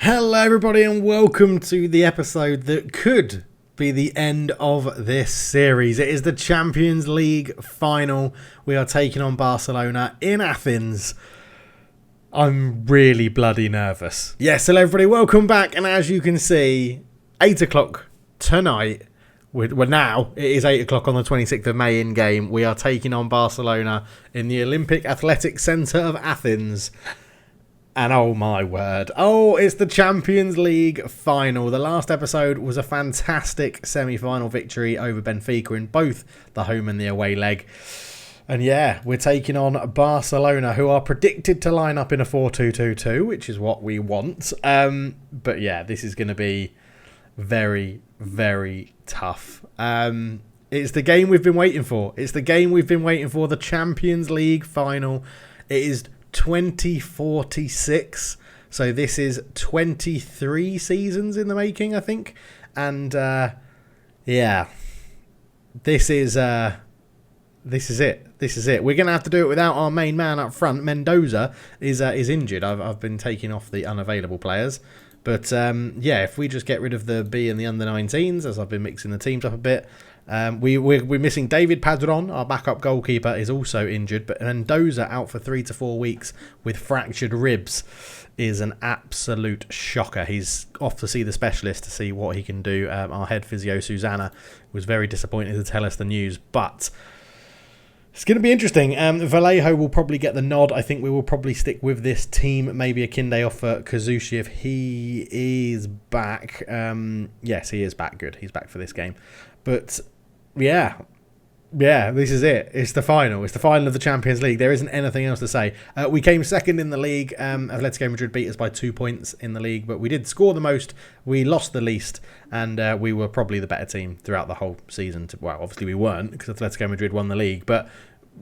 Hello everybody and welcome to the episode that could be the end of this series. It is the Champions League final. We are taking on Barcelona in Athens. I'm really bloody nervous. Yes, hello everybody, welcome back. And as you can see, 8 o'clock tonight, now it is 8 o'clock on the 26th of May in game. We are taking on Barcelona in the Olympic Athletic Centre of Athens. And oh my word. Oh, it's the Champions League final. The last episode was a fantastic semi-final victory over Benfica in both the home and the away leg. And yeah, we're taking on Barcelona, who are predicted to line up in a 4-2-2-2, which is what we want. But yeah, this is going to be very, very tough. It's the game we've been waiting for. It's the game we've been waiting for, the Champions League final. It is 2046, so this is 23 seasons in the making, I think. And yeah, this is it. We're gonna have to do it without our main man up front. Mendoza is injured. I've been taking off the unavailable players, but yeah, if we just get rid of the B and the under-19s, as I've been mixing the teams up a bit. We're missing David Padron, our backup goalkeeper, is also injured, but Mendoza out for 3 to 4 weeks with fractured ribs is an absolute shocker. He's off to see the specialist to see what he can do. Our head physio, Susanna, was very disappointed to tell us the news, but it's going to be interesting. Vallejo will probably get the nod. I think we will probably stick with this team. Maybe a Kinde off for Kazushi if he is back. Yes, he is back. Good. He's back for this game. But yeah, this is it. It's the final. It's the final of the Champions League. There isn't anything else to say. We came second in the league. Atletico Madrid beat us by 2 points in the league, but we did score the most. We lost the least, and we were probably the better team throughout the whole season. Well, obviously we weren't because Atletico Madrid won the league, but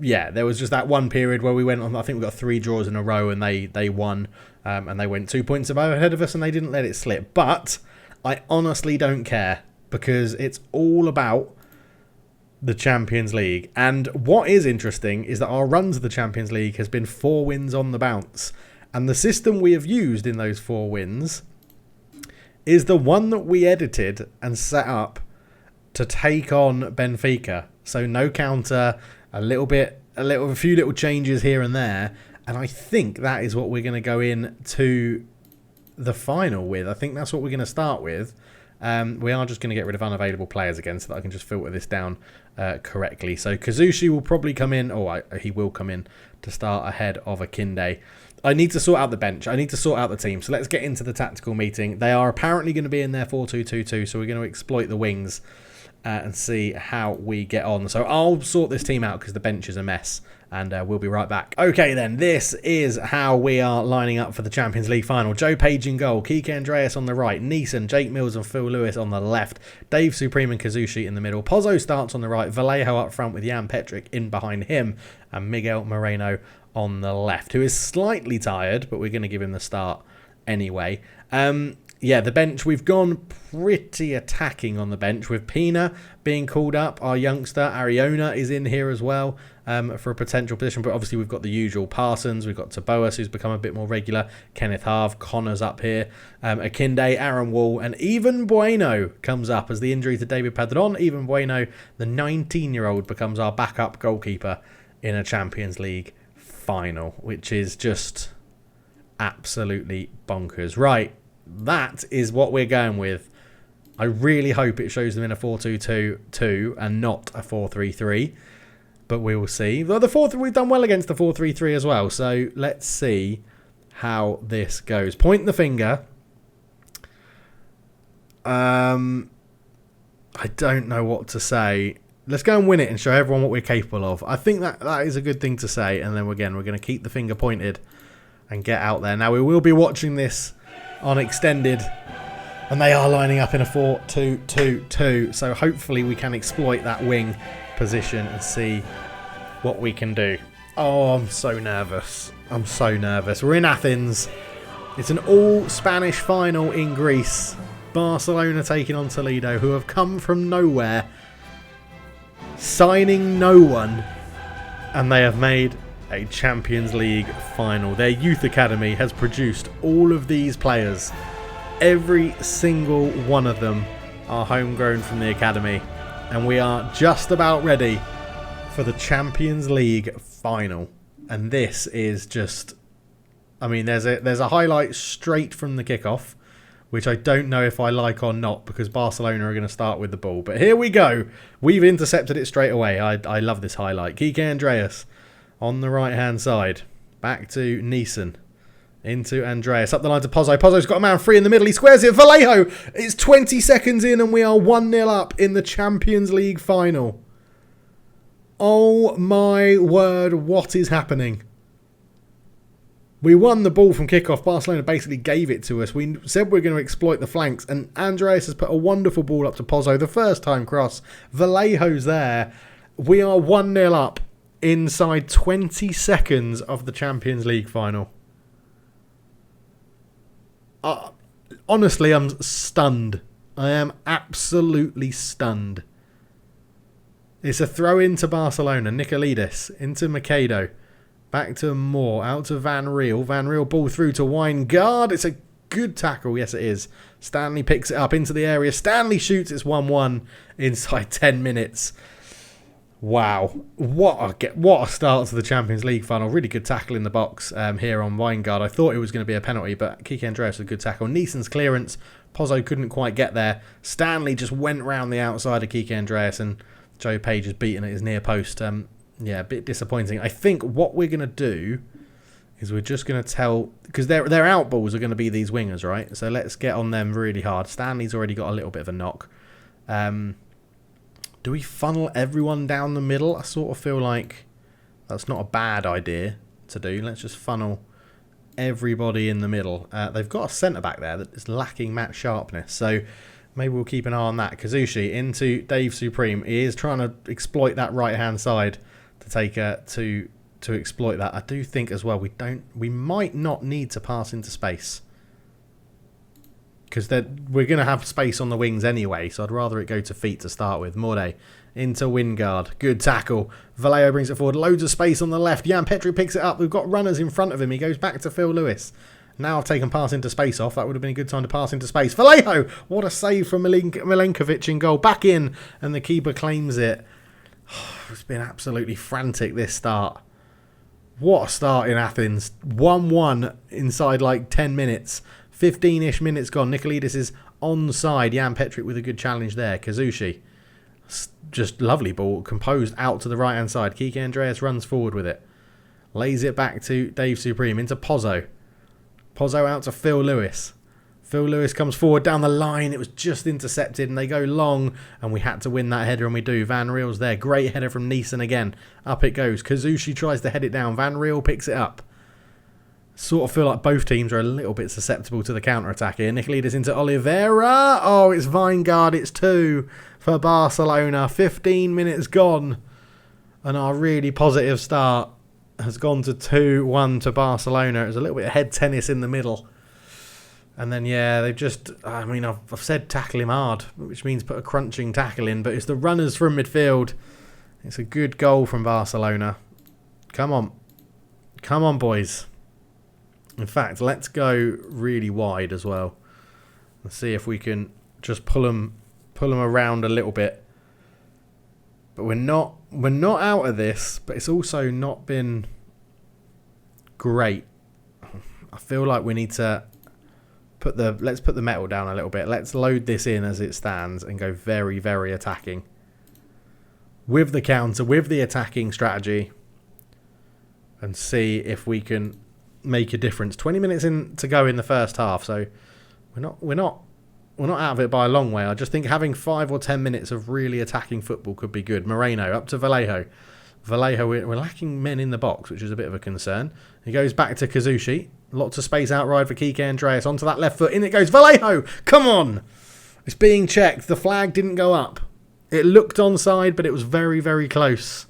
yeah, there was just that one period where we went on. I think we got 3 draws in a row, and they won, and they went 2 points ahead of us, and they didn't let it slip. But I honestly don't care, because it's all about the Champions League. And what is interesting is that our run to the Champions League has been 4 wins on the bounce. And the system we have used in those 4 wins is the one that we edited and set up to take on Benfica. So no counter, a few little changes here and there. And I think that is what we're going to go in to the final with. I think that's what we're going to start with. We are just going to get rid of unavailable players again so that I can just filter this down correctly. So Kazushi will probably come in, he will come in to start ahead of Akinde. I need to sort out the bench. I need to sort out the team. So let's get into the tactical meeting. They are apparently going to be in their 4-2-2-2, so we're going to exploit the wings and see how we get on. So I'll sort this team out because the bench is a mess, and we'll be right back. Okay then, this is how we are lining up for the Champions League final. Joe Page in goal, Kike Andreas on the right, Neeson, Jake Mills and Phil Lewis on the left, Dave Supreme and Kazushi in the middle, Pozzo starts on the right, Vallejo up front with Jan Petric in behind him, and Miguel Moreno on the left, who is slightly tired, but we're going to give him the start anyway. Yeah, the bench, we've gone pretty attacking on the bench with Pina being called up. Our youngster, Ariona, is in here as well for a potential position. But obviously we've got the usual Parsons. We've got Taboas, who's become a bit more regular. Kenneth Harve, Connor's up here. Akinde, Aaron Wall, and even Bueno comes up as the injury to David Padron. Even Bueno, the 19-year-old, becomes our backup goalkeeper in a Champions League final, which is just absolutely bonkers. Right. That is what we're going with. I really hope it shows them in a 4-2-2-2 and not a 4-3-3. But we will see. Well, we've done well against the 4-3-3 as well. So let's see how this goes. Point the finger. I don't know what to say. Let's go and win it and show everyone what we're capable of. I think that is a good thing to say. And then again, we're going to keep the finger pointed and get out there. Now we will be watching this on extended, and they are lining up in a 4-2-2-2, so hopefully we can exploit that wing position and see what we can do. Oh, I'm so nervous. We're in Athens. It's an all-Spanish final in Greece. Barcelona taking on Toledo, who have come from nowhere, signing no one, and they have made a Champions League final. Their youth academy has produced all of these players Every single one of them are homegrown from the academy. And we are just about ready for the Champions League final. And this is just... I mean, there's a highlight straight from the kickoff, which I don't know if I like or not, because Barcelona are going to start with the ball. But here we go. We've intercepted it straight away. I love this highlight. Kike Andreas on the right-hand side. Back to Neeson. Into Andreas. Up the line to Pozzo. Pozzo's got a man free in the middle. He squares it. Vallejo. It's 20 seconds in and we are 1-0 up in the Champions League final. Oh my word. What is happening? We won the ball from kickoff. Barcelona basically gave it to us. We said we were going to exploit the flanks. And Andreas has put a wonderful ball up to Pozzo. The first time cross. Vallejo's there. We are 1-0 up inside 20 seconds of the Champions League final. Honestly, I'm stunned. I am absolutely stunned. It's a throw into Barcelona. Nicolidis into Macedo. Back to Moore. Out to Van Riel. Van Riel ball through to Wijngaard. It's a good tackle. Yes, it is. Stanley picks it up into the area. Stanley shoots. It's 1-1 inside 10 minutes. Wow, what a start to the Champions League final. Really good tackle in the box here on Wijngaard. I thought it was going to be a penalty, but Kike Andreas was a good tackle. Neeson's clearance, Pozzo couldn't quite get there. Stanley just went round the outside of Kike Andreas, and Joe Page is beaten at his near post. Yeah, a bit disappointing. I think what we're going to do is we're just going to tell... Because their out balls are going to be these wingers, right? So let's get on them really hard. Stanley's already got a little bit of a knock. Do we funnel everyone down the middle? I sort of feel like that's not a bad idea to do. Let's just funnel everybody in the middle. They've got a centre-back there that is lacking match sharpness. So maybe we'll keep an eye on that. Kazushi into Dave Supreme. He is trying to exploit that right-hand side to take to exploit that. I do think as well we might not need to pass into space, because we're going to have space on the wings anyway, so I'd rather it go to feet to start with. Morde into Wijngaard. Good tackle. Vallejo brings it forward. Loads of space on the left. Jan Petri picks it up. We've got runners in front of him. He goes back to Phil Lewis. Now I've taken pass into space off. That would have been a good time to pass into space. Vallejo! What a save from Milenkovic in goal. Back in, and the keeper claims it. It's been absolutely frantic, this start. What a start in Athens. 1-1 inside like 10 minutes. 15-ish minutes gone. Nicolidis is onside. Jan Petric with a good challenge there. Kazushi. Just lovely ball. Composed out to the right-hand side. Kike Andreas runs forward with it. Lays it back to Dave Supreme. Into Pozzo. Pozzo out to Phil Lewis. Phil Lewis comes forward down the line. It was just intercepted and they go long. And we had to win that header and we do. Van Riel's there. Great header from Neeson again. Up it goes. Kazushi tries to head it down. Van Riel picks it up. Sort of feel like both teams are a little bit susceptible to the counter-attack here. Nicolidis into Oliveira. Oh, it's Wijngaard. It's 2 for Barcelona. 15 minutes gone. And our really positive start has gone to 2-1 to Barcelona. It was a little bit of head tennis in the middle. And then, yeah, they've just... I mean, I've said tackle him hard, which means put a crunching tackle in. But it's the runners from midfield. It's a good goal from Barcelona. Come on. Come on, boys. In fact, let's go really wide as well. And see if we can just pull them around a little bit. But we're not out of this, but it's also not been great. I feel like we need to let's put the metal down a little bit. Let's load this in as it stands and go very, very attacking. With the counter, with the attacking strategy. And see if we can make a difference. 20 minutes in to go in the first half, so we're not out of it by a long way. I just think having 5 or 10 minutes of really attacking football could be good. Moreno up to Vallejo. Vallejo, we're lacking men in the box, which is a bit of a concern. He goes back to Kazushi. Lots of space out wide for Kike Andreas. Onto that left foot. In it goes. Vallejo! Come on! It's being checked. The flag didn't go up. It looked onside, but it was very, very close.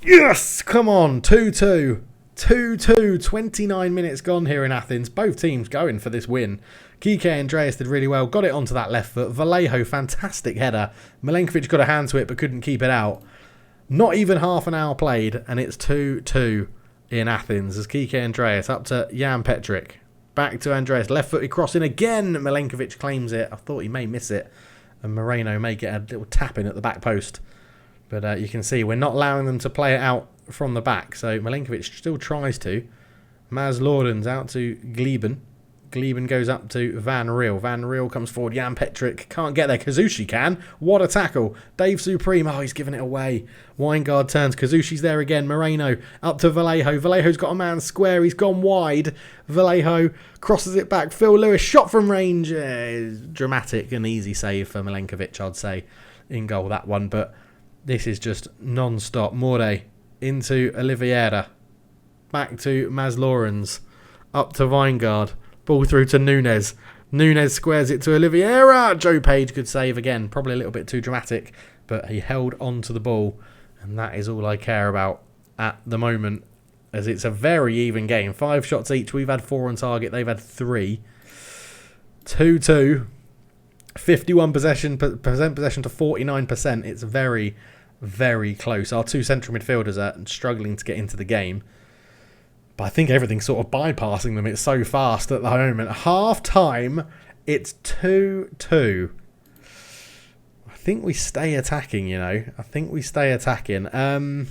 Yes! Come on. 2-2. 2-2. 29 minutes gone here in Athens. Both teams going for this win. Kike Andreas did really well. Got it onto that left foot. Vallejo, fantastic header. Milenkovic got a hand to it but couldn't keep it out. Not even half an hour played and it's 2-2 in Athens as Kike Andreas up to Jan Petric. back to Andreas. Left-footed crossing again. Milenkovic claims it. I thought he may miss it. And Moreno may get a little tap in at the back post. But you can see we're not allowing them to play it out from the back. So Milenkovic still tries to. Maz Lorden's out to Gleben. Gleben goes up to Van Riel. Van Riel comes forward. Jan Petric can't get there. Kazushi can. What a tackle. Dave Supreme. Oh, he's given it away. Weingard turns. Kazuchi's there again. Moreno up to Vallejo. Vallejo's got a man square. He's gone wide. Vallejo crosses it back. Phil Lewis shot from range. Dramatic and easy save for Milenkovic, I'd say, in goal, that one. But this is just non-stop. More into Oliveira. Back to Maz Lawrence. Up to Weingard. Ball through to Nunes. Nunes squares it to Oliveira. Joe Page could save again. Probably a little bit too dramatic, but he held on to the ball. And that is all I care about at the moment, as it's a very even game. 5 shots each. We've had 4 on target. They've had 3. 2-2. 51% possession to 49%. It's very, very close. Our 2 central midfielders are struggling to get into the game. But I think everything's sort of bypassing them. It's so fast at the moment. Half time, it's 2-2. I think we stay attacking, you know. I think we stay attacking. I'm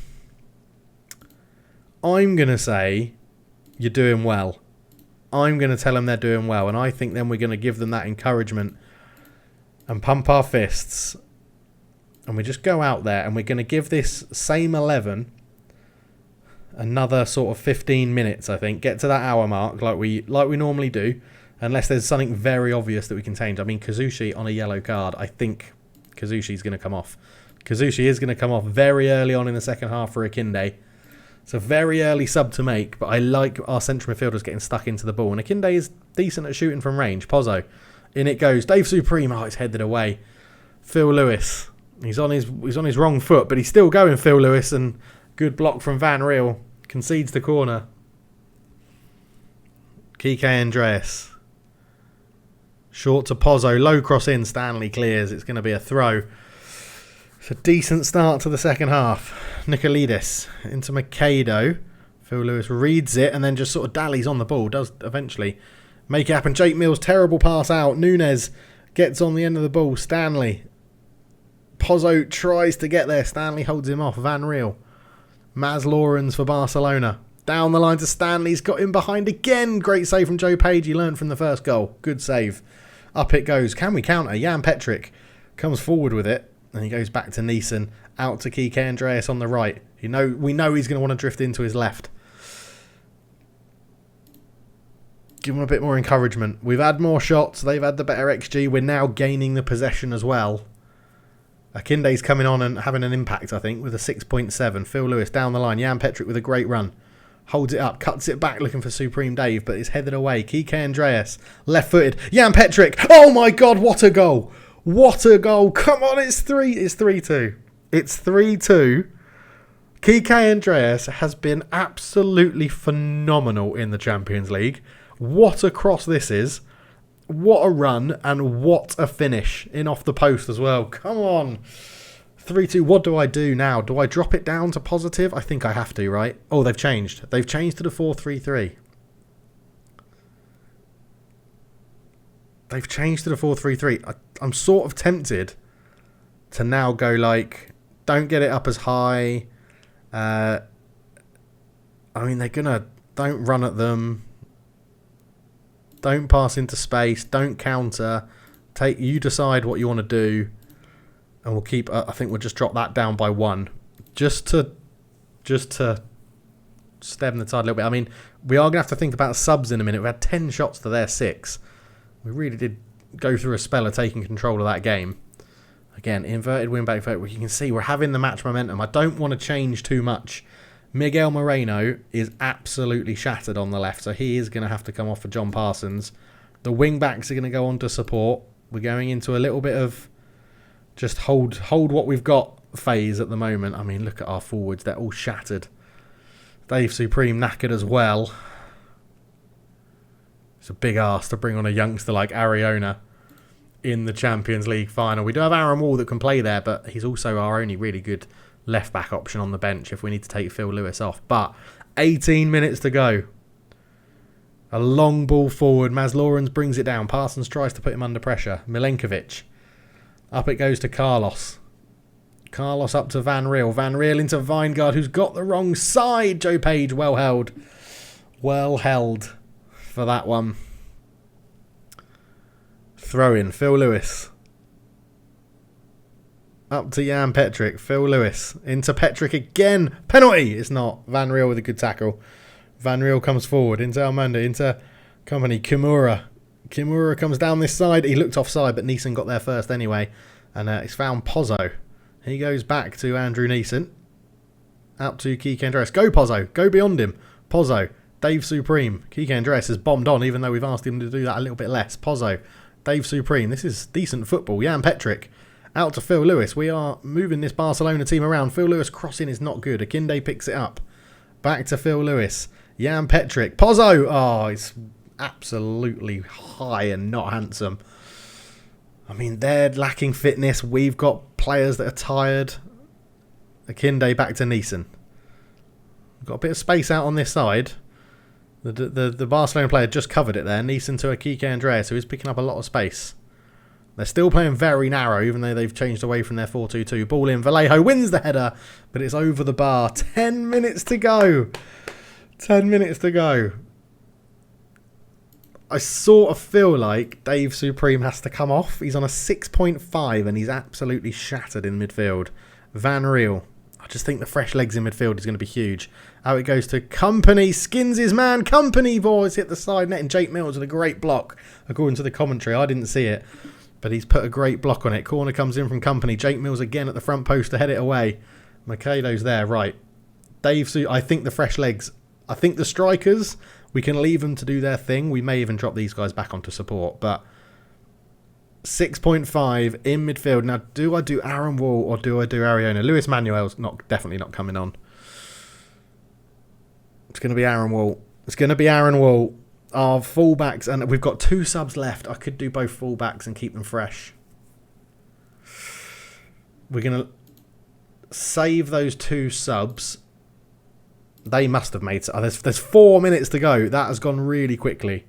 going to say you're doing well. I'm going to tell them they're doing well. And I think then we're going to give them that encouragement and pump our fists. And we just go out there and we're going to give this same 11... another sort of 15 minutes, I think. Get to that hour mark like we normally do. Unless there's something very obvious that we can change. I mean, Kazushi on a yellow card. I think Kazushi's going to come off. Kazushi is going to come off very early on in the second half for Akinde. It's a very early sub to make, but I like our central midfielders getting stuck into the ball. And Akinde is decent at shooting from range. Pozzo. In it goes. Dave Supreme. Oh, it's headed away. Phil Lewis. He's on his wrong foot, but he's still going, Phil Lewis. And good block from Van Riel. Concedes the corner. Kike Andreas. Short to Pozzo. Low cross in. Stanley clears. It's going to be a throw. It's a decent start to the second half. Nicolidis into Macedo. Phil Lewis reads it and then just sort of dallies on the ball. Does eventually make it happen. Jake Mills, terrible pass out. Nunes gets on the end of the ball. Stanley. Pozzo tries to get there. Stanley holds him off. Van Riel. Maz Lawrence for Barcelona. Down the line to Stanley. He's got him behind again. Great save from Joe Page. He learned from the first goal. Good save. Up it goes. Can we counter? Jan Petric comes forward with it. And he goes back to Neeson. Out to Kike Andreas on the right. We know he's going to want to drift into his left. Give him a bit more encouragement. We've had more shots. They've had the better XG. We're now gaining the possession as well. Akinde's coming on and having an impact, I think, with a 6.7. Phil Lewis down the line. Jan Petric with a great run. Holds it up, cuts it back, looking for Supreme Dave, but it's headed away. Kike Andreas, left-footed. Jan Petric. Oh my God, what a goal! What a goal! Come on, it's 3-2. It's 3-2. Kike Andreas has been absolutely phenomenal in the Champions League. What a cross this is. What a run and what a finish in off the post as well. Come on. 3-2. What do I do now? Do I drop it down to positive? I think I have to, right? Oh, they've changed. They've changed to the 4-3-3. They've changed to the 4-3-3. I'm sort of tempted to now go like, don't get it up as high. I mean, don't run at them. Don't pass into space. Don't counter. You decide what you want to do. And we'll keep, I think we'll just drop that down by 1. Just to stem the tide a little bit. I mean, we are going to have to think about subs in a minute. We had 10 shots to their 6. We really did go through a spell of taking control of that game. Again, inverted wing back foot. You can see we're having the match momentum. I don't want to change too much. Miguel Moreno is absolutely shattered on the left, so he is going to have to come off for John Parsons. The wing backs are going to go on to support. We're going into a little bit of just hold what we've got phase at the moment. I mean, look at our forwards. They're all shattered. Dave Supreme knackered as well. It's a big ask to bring on a youngster like Ariona in the Champions League final. We do have Aaron Wall that can play there, but he's also our only really good left-back option on the bench if we need to take Phil Lewis off. But 18 minutes to go. A long ball forward. Maslorens brings it down. Parsons tries to put him under pressure. Milenkovic. Up it goes to Carlos. Carlos up to Van Riel. Van Riel into Vingegaard, who's got the wrong side. Joe Page, well held. Well held for that one. Throw in. Phil Lewis. Up to Jan Petrick. Phil Lewis. Into Petrick again. Penalty! It's not. Van Riel with a good tackle. Van Riel comes forward. Into Almanda. Into Company. Kimura. Kimura comes down this side. He looked offside, but Neeson got there first anyway. And it's found Pozzo. He goes back to Andrew Neeson. Out to Kike Andreas. Go Pozzo. Go beyond him. Pozzo. Dave Supreme. Kike Andreas has bombed on, even though we've asked him to do that a little bit less. Pozzo. Dave Supreme. This is decent football. Jan Petrick. Out to Phil Lewis. We are moving this Barcelona team around. Phil Lewis crossing is not good. Akinde picks it up. Back to Phil Lewis. Jan Petrick. Pozzo. Oh, it's absolutely high and not handsome. I mean, they're lacking fitness. We've got players that are tired. Akinde back to Neeson. Got a bit of space out on this side. The Barcelona player just covered it there. Neeson to Kike Andreas, who is picking up a lot of space. They're still playing very narrow, even though they've changed away from their 4-2-2. Ball in. Vallejo wins the header, but it's over the bar. 10 minutes to go. 10 minutes to go. I sort of feel like Dave Supreme has to come off. He's on a 6.5 and he's absolutely shattered in midfield. Van Riel. I just think the fresh legs in midfield is going to be huge. Out it goes to Company. Skins his man. Company boys hit the side net and Jake Mills with a great block. According to the commentary, I didn't see it. But he's put a great block on it. Corner comes in from Company. Jake Mills again at the front post to head it away. Macedo's there. Right. I think the fresh legs. I think the strikers, we can leave them to do their thing. We may even drop these guys back onto support. But 6.5 in midfield. Now, do I do Aaron Wall or do I do Ariona? Luis Manuel's definitely not coming on. It's going to be Aaron Wall. It's going to be Aaron Wall. Our fullbacks, and we've got 2 subs left. I could do both fullbacks and keep them fresh. We're going to save those 2 subs. They must have made... there's 4 minutes to go. That has gone really quickly.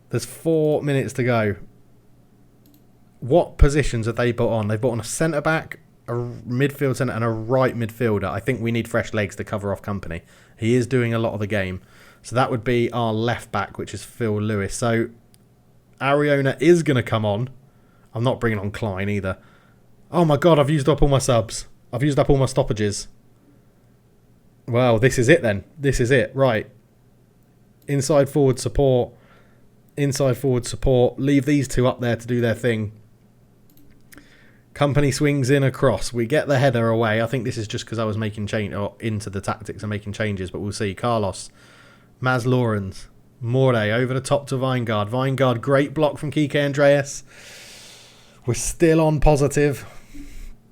There's 4 minutes to go. What positions have they put on? They've put on a centre-back, a midfield centre, and a right midfielder. I think we need fresh legs to cover off Company. He is doing a lot of the game. So that would be our left back, which is Phil Lewis. So Ariona is going to come on. I'm not bringing on Klein either. Oh my God, I've used up all my subs. I've used up all my stoppages. Well, this is it then. This is it. Right. Inside forward support. Inside forward support. Leave these 2 up there to do their thing. Company swings in across. We get the header away. I think this is just because I was making into the tactics and making changes, but we'll see. Carlos. Maslorens. More over the top to Vingegaard. Vingegaard, great block from Kike Andreas. We're still on positive.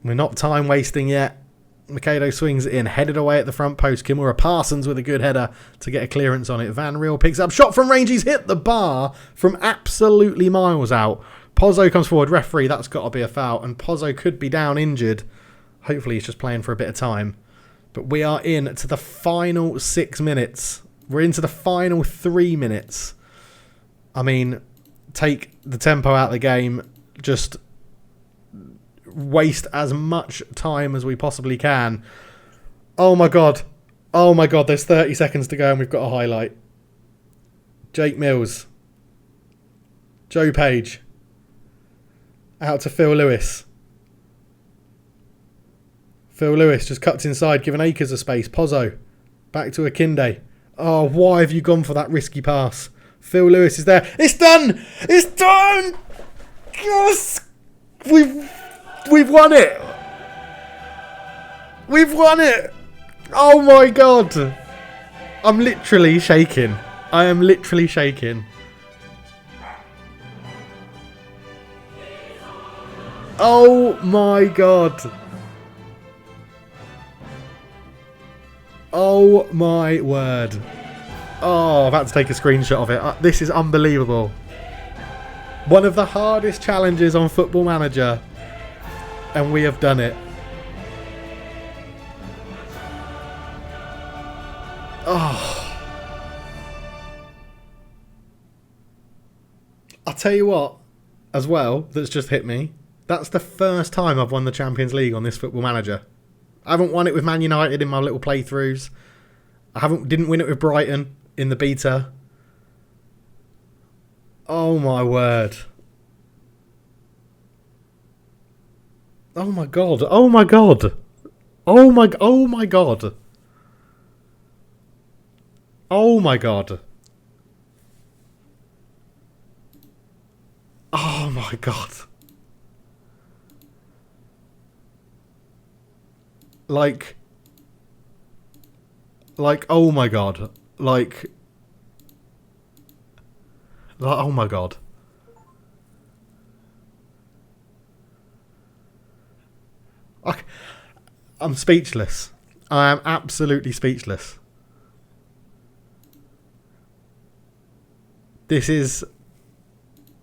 We're not time wasting yet. Macedo swings it in, headed away at the front post. Kimura Parsons with a good header to get a clearance on it. Van Riel picks up, shot from range. He's hit the bar from absolutely miles out. Pozzo comes forward. Referee, that's got to be a foul. And Pozzo could be down injured. Hopefully he's just playing for a bit of time. But we are in to the final 6 minutes. We're into the final 3 minutes. I mean, take the tempo out of the game. Just waste as much time as we possibly can. Oh my God. Oh my God, there's 30 seconds to go and we've got a highlight. Jake Mills. Joe Page. Out to Phil Lewis. Phil Lewis just cuts inside, giving Akers a space. Pozzo. Back to Akinde. Oh, why have you gone for that risky pass? Phil Lewis is there. It's done! It's done! Yes! We've won it! We've won it! Oh my God! I'm literally shaking. I am literally shaking. Oh my God! Oh my word. Oh, I've had to take a screenshot of it. This is unbelievable. One of the hardest challenges on Football Manager. And we have done it. Oh. tell you what, as well, that's just hit me. That's the first time I've won the Champions League on this Football Manager. I haven't won it with Man United in my little playthroughs. Didn't win it with Brighton in the beta. Oh my word. Oh my god. Oh my god. Oh my god. Oh my god. Oh my god. Oh my god. Like, oh my god. Like, oh my god. I'm speechless. I am absolutely speechless. This is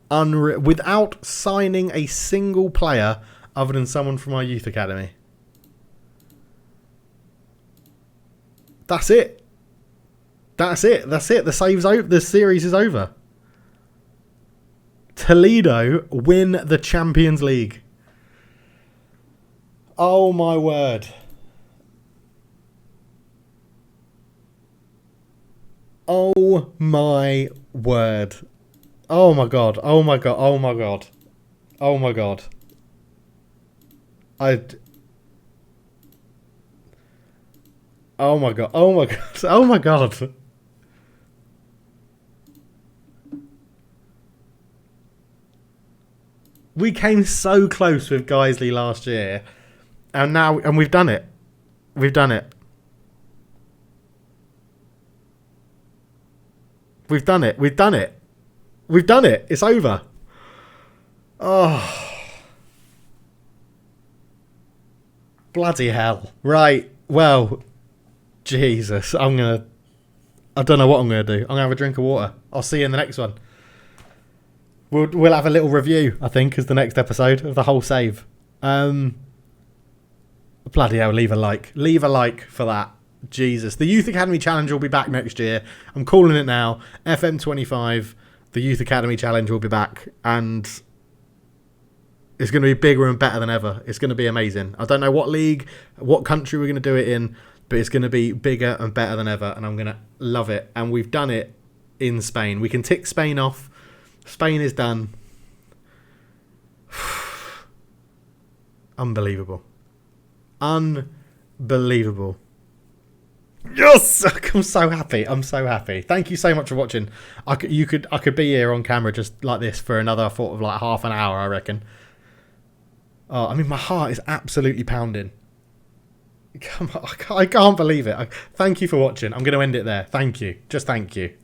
unreal. Without signing a single player other than someone from our youth academy. That's it. That's it. That's it. The save's over. The series is over. Toledo win the Champions League. Oh my word. Oh my word. Oh my god. Oh my god. Oh my god. Oh my god. Oh my god. Oh my god. Oh my god. We came so close with Guiseley last year. And we've done it. We've done it. We've done it. We've done it. We've done it. It's over. Oh. Bloody hell. Right. Well, Jesus. I don't know what I'm going to do. I'm going to have a drink of water. I'll see you in the next one. We'll have a little review, I think, as the next episode of the whole save. Bloody hell, leave a like. Leave a like for that. Jesus. The Youth Academy Challenge will be back next year. I'm calling it now. FM25, the Youth Academy Challenge will be back. And it's going to be bigger and better than ever. It's going to be amazing. I don't know what league, what country we're going to do it in, but it's going to be bigger and better than ever. And I'm going to love it. And we've done it in Spain. We can tick Spain off. Spain is done. Unbelievable. Unbelievable. Yes! I'm so happy. I'm so happy. Thank you so much for watching. I could be here on camera just like this for another sort of like half an hour, I reckon. Oh, I mean, my heart is absolutely pounding. Come on, I can't believe it. Thank you for watching. I'm going to end it there. Thank you. Just thank you.